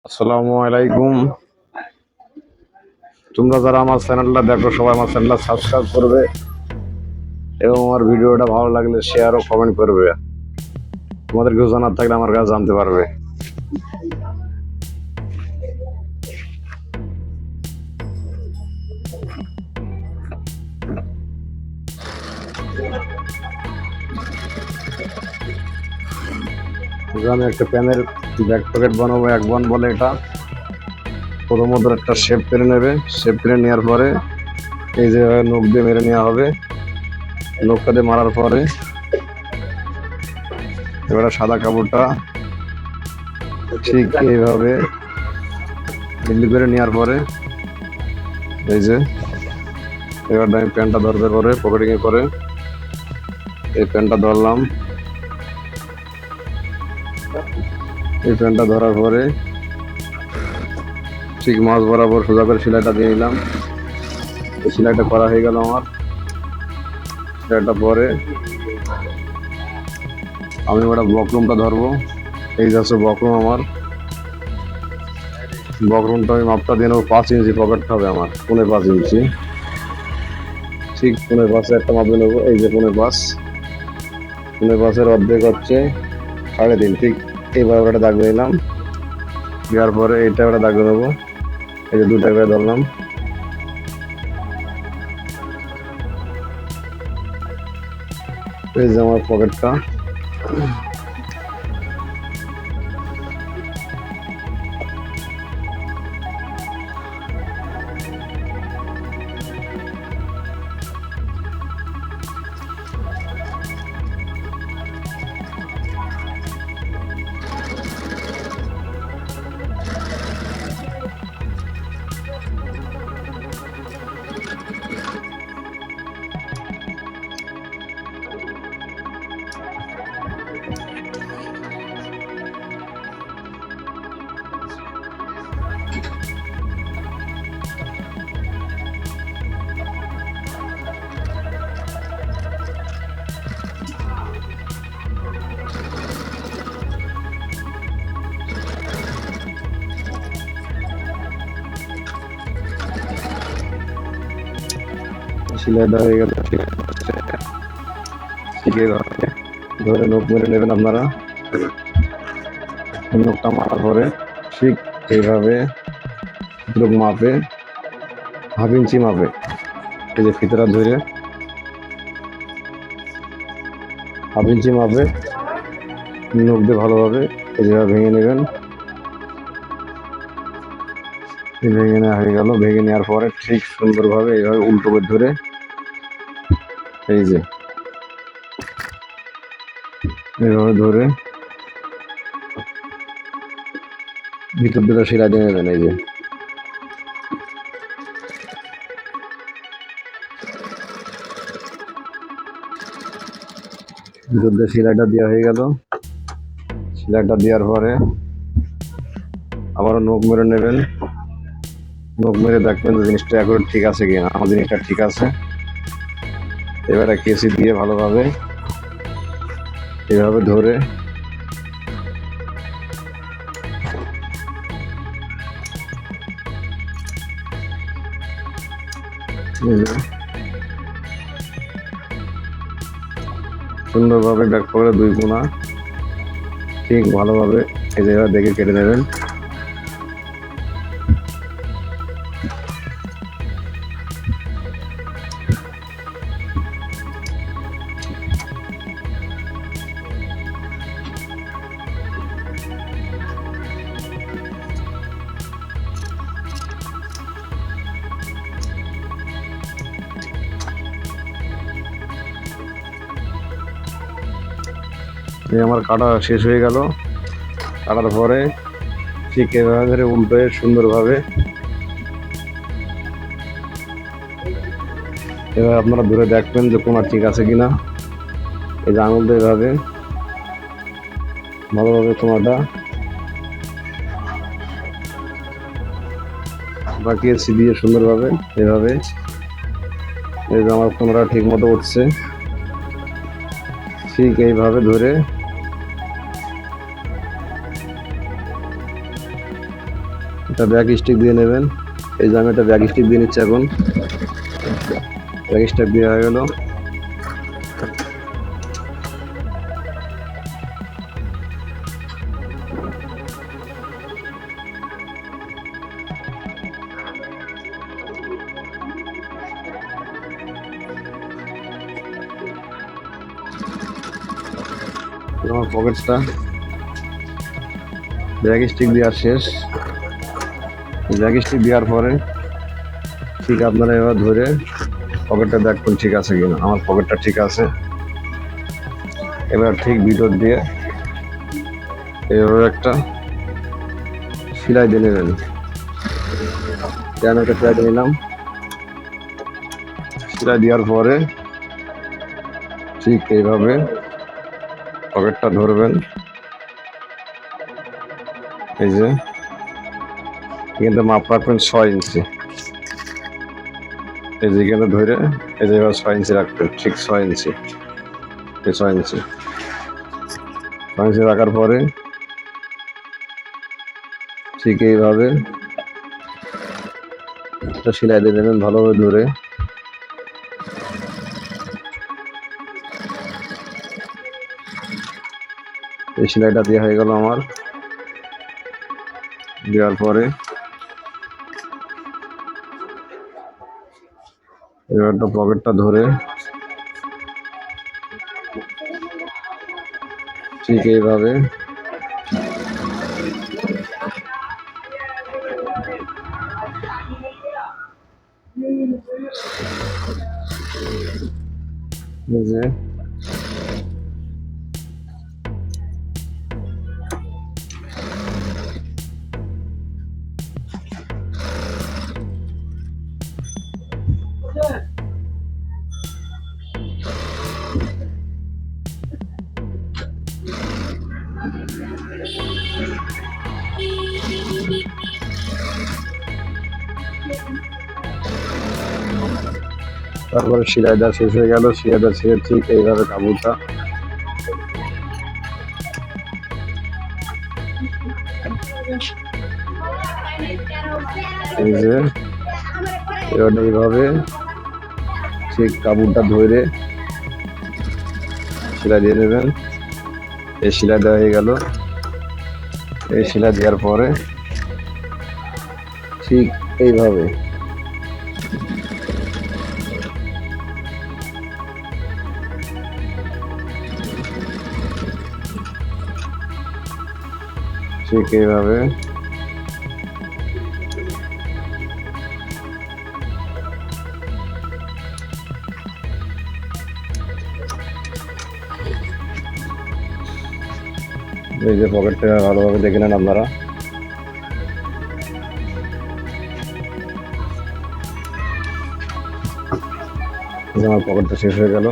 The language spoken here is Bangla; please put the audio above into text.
আসসালামু আলাইকুম। তোমরা যারা আমার চ্যানেলটা দেখো সবাই আমার চ্যানেলটা সাবস্ক্রাইব করবে এবং আমার ভিডিওটা ভালো লাগলে শেয়ার ও কমেন্ট করবে। তোমাদের কেউ জানার থাকলে আমার কাছে জানতে পারবে। আমি একটা প্যানের ব্যাক পকেট বানাবো, এক বান বলে এটা। প্রথমত একটা শেপ করে নেবে, শেপ করে নেওয়ার পরে এই যে নখ দিয়ে মেরে নেওয়া হবে। নখটা দিয়ে মারার পরে এবারে সাদা কাপড়টা ঠিক এইভাবে মিলি করে নেওয়ার পরে এই যে এবার আমি প্যান্টটা ধরতে করে পকেটিং করে এই প্যান্টটা ধরলাম। এই প্যান্টটা ধরার পরে ঠিক মাছ বরাবর সোজা করে সেলাইটা দিয়ে নিলাম। এই সেলাইটা করা হয়ে গেল আমার। সেলাইটা পরে আমি ওটা বকরুমটা ধরবো। এই যাচ্ছে বকরুম আমার। বকরুমটা আমি মাপটা দিয়ে নেবো 5 ইঞ্চি পকেটটা হবে আমার, 5.5 ইঞ্চি। ঠিক 5.5 একটা মাপে নেবো। এই যে 5.5, 5.5-এর অর্ধেক হচ্ছে 3.5। ঠিক এইভাবে একটা দাগ নিলাম। দেওয়ার পরে এইটা একটা দাগ নেবো। এই যে 2টা করে ধরলাম। এই যে আমার পকেটটা। সেলাইটা হয়ে গেল। ঠিক আছে, ঠিক এইভাবে ধরে নখ মেরে নেবেন আপনারা। নখটা মারার পরে ঠিক এইভাবে মাপে 1/2 ইঞ্চি মাপে এই যে ফিতরা ধরে 1/2 ইঞ্চি মাপে নখ দিয়ে ভালোভাবে এই যেভাবে ভেঙে নেবেন। ভেঙে নেওয়া হয়ে গেল। ভেঙে নেওয়ার পরে ঠিক সুন্দরভাবে এইভাবে উল্টো করে ধরে এই যে এইভাবে ধরে ভিতর দিকে সেলাই দিয়ে নেবেন। এই যে ভিতর দিয়ে সেলাইটা দেওয়া হয়ে গেল। সেলাইটা দেওয়ার পরে আবারও নখ মেরে নেবেন। নখ মেরে দেখবেন যে জিনিসটা এখন ঠিক আছে কিনা। আমার জিনিসটা ঠিক আছে। এবারে কেসি দিয়ে ভালোভাবে এভাবে ধরে সুন্দরভাবে ব্যাক করে 2 কোণা ঠিক ভালোভাবে এই জায়গায় দেখে কেটে নেবেন। এই আমার কাটা শেষ হয়ে গেল। কাটার পরে ঠিক এভাবে ধরে উল্টো সুন্দরভাবে এভাবে আপনারা ধরে দেখবেন যে কোনা ঠিক আছে কিনা। এই যে আঙুল দিয়ে এভাবে ভালোভাবে কোনাটা বাকিয়েছি দিয়ে সুন্দরভাবে এভাবে এই যে আমার কোনাটা ঠিক মতো উঠছে। ঠিক এইভাবে ধরে একটা ব্যাক স্টিক দিয়ে নেবেন। এই যে আমি একটা ব্যাক স্টিক দিয়ে নিচ্ছি এখন। ব্যাক স্টিক দেওয়া হয়ে গেল। আমার পকেটটা ব্যাক স্টিক দেওয়ার শেষ। ব্যাক স্টিক দেওয়ার পরে ঠিক আপনারা এবার ধরে পকেটটা দেখুন ঠিক আছে কিনা। আমার পকেটটা ঠিক আছে। এবার ঠিক ভিতর দিয়ে এভাবে একটা সেলাই দিয়ে নেবেন। আমি একটা সেলাই দিয়ে নিলাম। সেলাই দেওয়ার পরে ঠিক এইভাবে পকেটটা ধরবেন। এই যে এখানটা মাপ রাখবেন 6 ইঞ্চি। এই যে এখানে ধরে এই যে এবার 6 ইঞ্চি রাখবেন, ঠিক 6 ইঞ্চি। 6 ইঞ্চি 6 ইঞ্চি রাখার পরে ঠিক এইভাবে একটা সেলাই দিয়ে নেবেন ভালোভাবে ধরে। এই সেলাইটা দেওয়া হয়ে গেল আমার। দেওয়ার পরে এবার একটা পকেটটা ধরে ঠিক এইভাবে এই যে তারপরে সেলাই দেওয়া শেষ হয়ে গেল। সেলাই দেওয়া শেষ ঠিক এইভাবে কাপড়টা এই যে এবার এইভাবে ঠিক কাপড়টা ধরে সেলাই দিয়ে নেবেন। এই সেলাই দেওয়া হয়ে গেল। এই সেলাই দেওয়ার পরে ঠিক এইভাবে ঠিক এইভাবে এই যে পকেটটা ভালোভাবে দেখে নেন আপনারা। আমার পকেটটা শেষ হয়ে গেল।